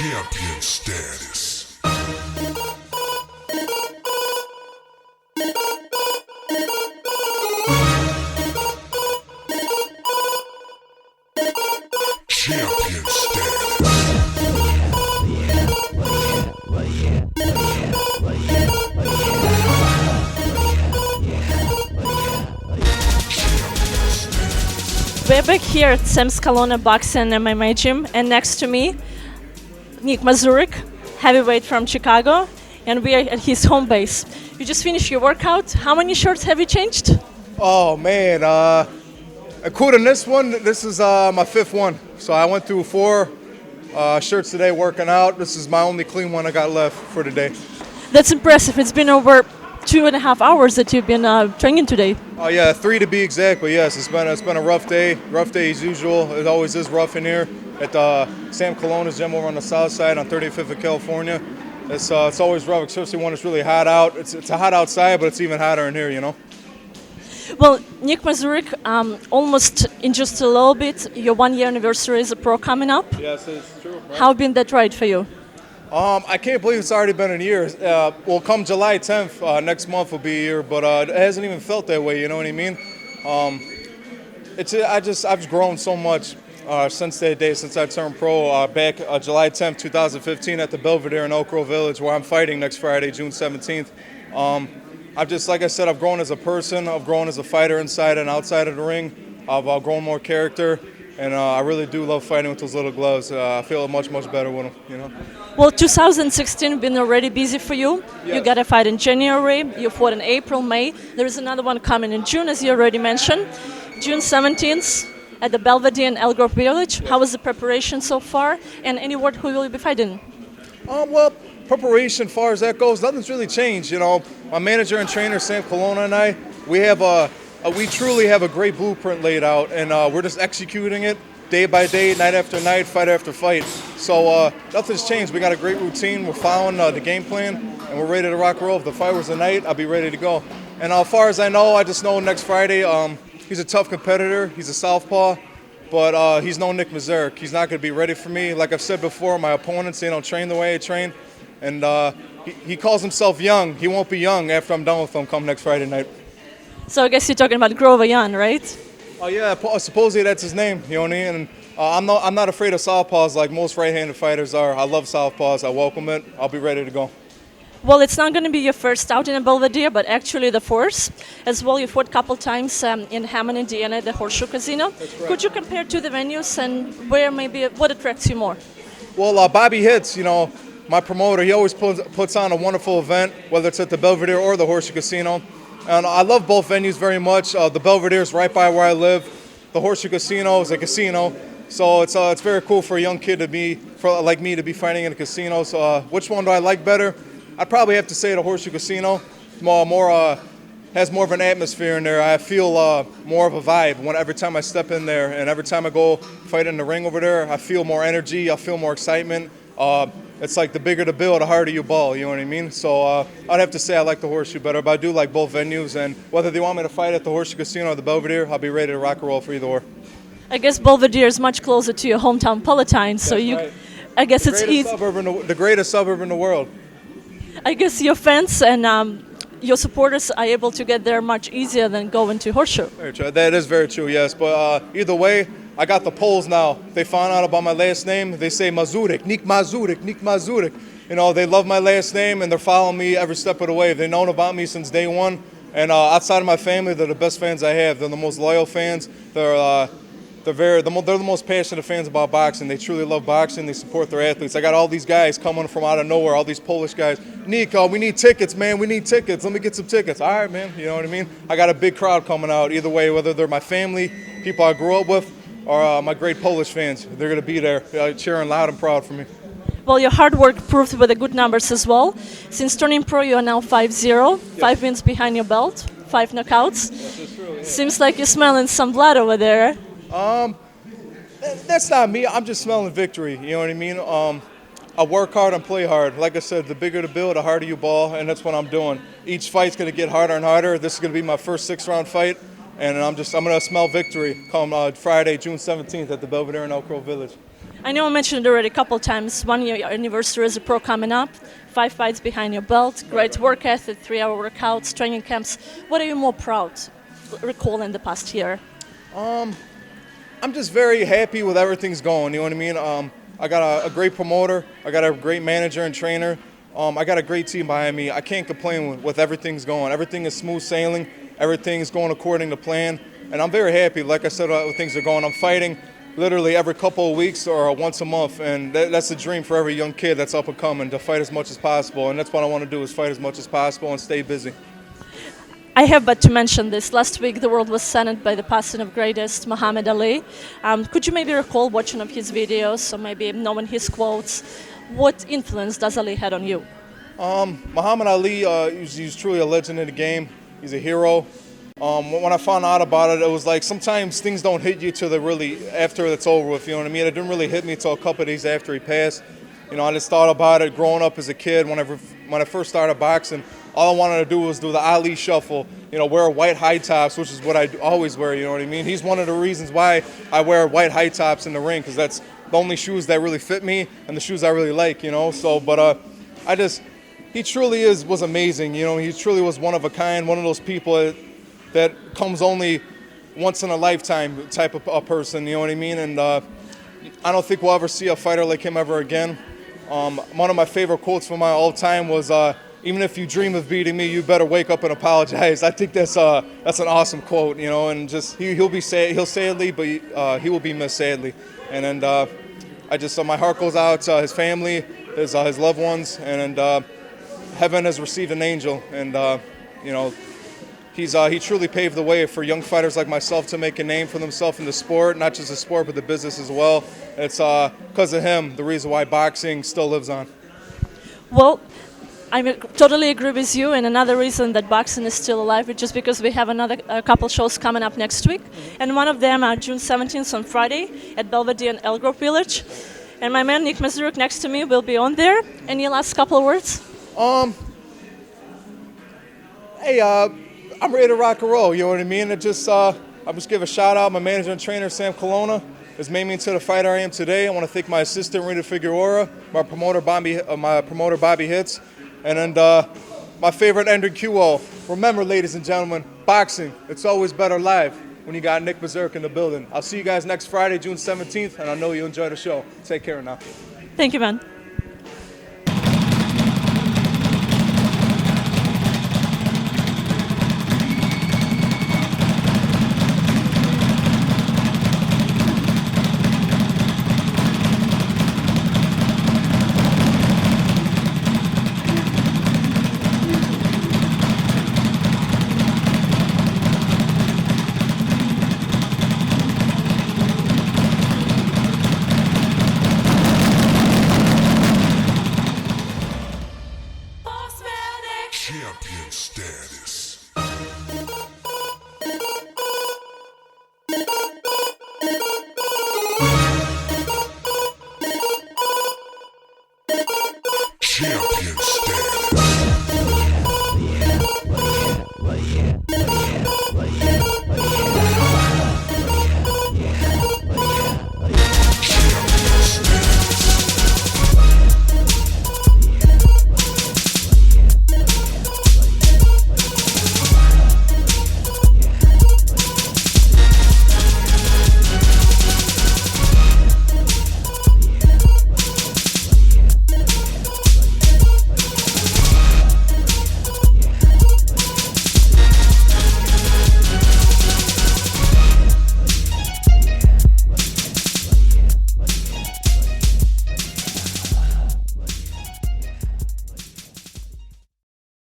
Champion status. Champion status. We're back here at Sam's Kelowna Boxing and MMA Gym, and next to me, Nick Mazurek, heavyweight from Chicago, and we are at his home base. You just finished your workout. How many shirts have you changed? Oh man, including this one, this is my fifth one. So I went through four shirts today working out. This is my only clean one I got left for today. That's impressive. It's been over 2.5 hours that you've been training today. Oh yeah, 3 to be exactly. Yes, it's been a rough day as usual. It always is rough in here at Sam Kelowna's gym over on the south side on 35th of California. It's always rough, especially when it's really hot out. It's hot outside, but it's even hotter in here, you know. Well, Nick Mazurek, almost in just a little bit, your 1-year anniversary as a pro coming up. Yes, it's true. Right? How been that ride for you? I can't believe it's already been a year. Well, come July 10th, next month will be a year, but it hasn't even felt that way. You know what I mean? I've grown so much since that day, since I turned pro back July 10th, 2015, at the Belvedere in Oak Grove Village, where I'm fighting next Friday, June 17th. Like I said, I've grown as a person. I've grown as a fighter inside and outside of the ring. I've grown more character. And I really do love fighting with those little gloves. I feel much, much better with them, you know. Well, 2016 been already busy for you. Yes. You got a fight in January, you fought in April, May. There is another one coming in June, as you already mentioned. June 17th at the Belvedere in Elk Grove Village. How was the preparation so far? And any word who will you be fighting? Well, preparation, as far as that goes, nothing's really changed. You know, my manager and trainer, Sam Kelowna, and I, we truly have a great blueprint laid out, and we're just executing it day by day, night after night, fight after fight. So nothing's changed. We got a great routine. We're following the game plan, and we're ready to rock and roll. If the fight was tonight, I'll be ready to go. And as far as I know, I just know next Friday, he's a tough competitor. He's a southpaw, but he's no Nick Mazurek. He's not going to be ready for me. Like I've said before, my opponents, they don't train the way I train. And he calls himself young. He won't be young after I'm done with him come next Friday night. So I guess you're talking about Grover Young, right? Oh yeah, supposedly that's his name, you know what I mean? And I'm not afraid of southpaws like most right-handed fighters are. I love southpaws. I welcome it. I'll be ready to go. Well, it's not going to be your first out in a Belvedere, but actually the fourth. As well, you fought a couple times in Hammond, Indiana, at the Horseshoe Casino. That's correct. Could you compare to the venues and what attracts you more? Well, Bobby Hitz, you know, my promoter, he always puts on a wonderful event, whether it's at the Belvedere or the Horseshoe Casino. And I love both venues very much. The Belvedere is right by where I live. The Horseshoe Casino is a casino. So it's very cool for a young kid like me to be fighting in a casino. So which one do I like better? I'd probably have to say the Horseshoe Casino. Has more of an atmosphere in there. I feel more of a vibe every time I step in there. And every time I go fight in the ring over there, I feel more energy. I feel more excitement. It's like the bigger the bill, the harder you ball, you know what I mean? So I'd have to say I like the Horseshoe better, but I do like both venues, and whether they want me to fight at the Horseshoe Casino or the Belvedere, I'll be ready to rock and roll for either or. I guess Belvedere is much closer to your hometown Palatine, so Right. I guess it's easy. The greatest suburb in the world. I guess your fans and your supporters are able to get there much easier than going to Horseshoe. Very true. That is very true, yes. But either way, I got the polls now. They found out about my last name. They say Mazurek, Nick Mazurek, Nick Mazurek. You know, they love my last name, and they're following me every step of the way. They've known about me since day one. And outside of my family, they're the best fans I have. They're the most loyal fans. They're the most passionate fans about boxing. They truly love boxing. They support their athletes. I got all these guys coming from out of nowhere, all these Polish guys. Nick, we need tickets, man. We need tickets. Let me get some tickets. All right, man. You know what I mean? I got a big crowd coming out. Either way, whether they're my family, people I grew up with, or my great Polish fans. They're going to be there cheering loud and proud for me. Well, your hard work proved with the good numbers as well. Since turning pro, you are now 5-0, 5 wins behind your belt, 5 knockouts. Yes, that's true, yeah. Seems like you're smelling some blood over there. That's not me. I'm just smelling victory. You know what I mean? I work hard and play hard. Like I said, the bigger the bill, the harder you ball, and that's what I'm doing. Each fight's going to get harder and harder. This is going to be my first 6-round fight. And I'm going to smell victory come Friday, June 17th at the Belvedere in Elk Grove Village. I know I mentioned it already a couple times. 1 year anniversary as a pro coming up. 5 fights behind your belt. Great work ethic, 3-hour workouts, training camps. What are you more proud recall in the past year? I'm just very happy with everything's going. You know what I mean? I got a great promoter. I got a great manager and trainer. I got a great team behind me. I can't complain with everything's going. Everything is smooth sailing. Everything's going according to plan. And I'm very happy. Like I said, things are going. I'm fighting literally every couple of weeks or once a month. And that's a dream for every young kid that's up and coming, to fight as much as possible. And that's what I want to do, is fight as much as possible and stay busy. I have but to mention this. Last week, the world was saddened by the passing of greatest Muhammad Ali. Could you maybe recall watching of his videos or maybe knowing his quotes? What influence does Ali had on you? Muhammad Ali, he's truly a legend in the game. He's a hero. When I found out about it, it was like sometimes things don't hit you till after it's over with. You know what I mean? It didn't really hit me till a couple of days after he passed. You know, I just thought about it growing up as a kid. When I first started boxing, all I wanted to do was do the Ali shuffle. You know, wear white high tops, which is what I always wear. You know what I mean? He's one of the reasons why I wear white high tops in the ring, because that's the only shoes that really fit me and the shoes I really like. You know, so he truly was amazing. You know, he truly was one of a kind, one of those people that comes only once in a lifetime type of a person, you know what I mean? And I don't think we'll ever see a fighter like him ever again. One of my favorite quotes from my all time was, even if you dream of beating me, you better wake up and apologize. I think that's an awesome quote, you know, and just he'll sadly, but he will be missed sadly. And my heart goes out to his family, his loved ones, and heaven has received an angel, and you know, he truly paved the way for young fighters like myself to make a name for themselves in the sport, not just the sport, but the business as well. It's because of him, the reason why boxing still lives on. Well, I totally agree with you, and another reason that boxing is still alive is just because we have a couple shows coming up next week, and one of them are June 17th on Friday at Belvedere and Elgrove Village. And my man Nick Mazurek next to me will be on there. Any last couple of words? Hey, I'm ready to rock and roll, you know what I mean? I just give a shout out. My manager and trainer, Sam Colonna, has made me into the fighter I am today. I want to thank my assistant, Rita Figueroa, my promoter, Bobby Hitz, and then my favorite Andrew QO. Remember, ladies and gentlemen, boxing, it's always better live when you got Nick Mazurek in the building. I'll see you guys next Friday, June 17th, and I know you'll enjoy the show. Take care now. Thank you, man.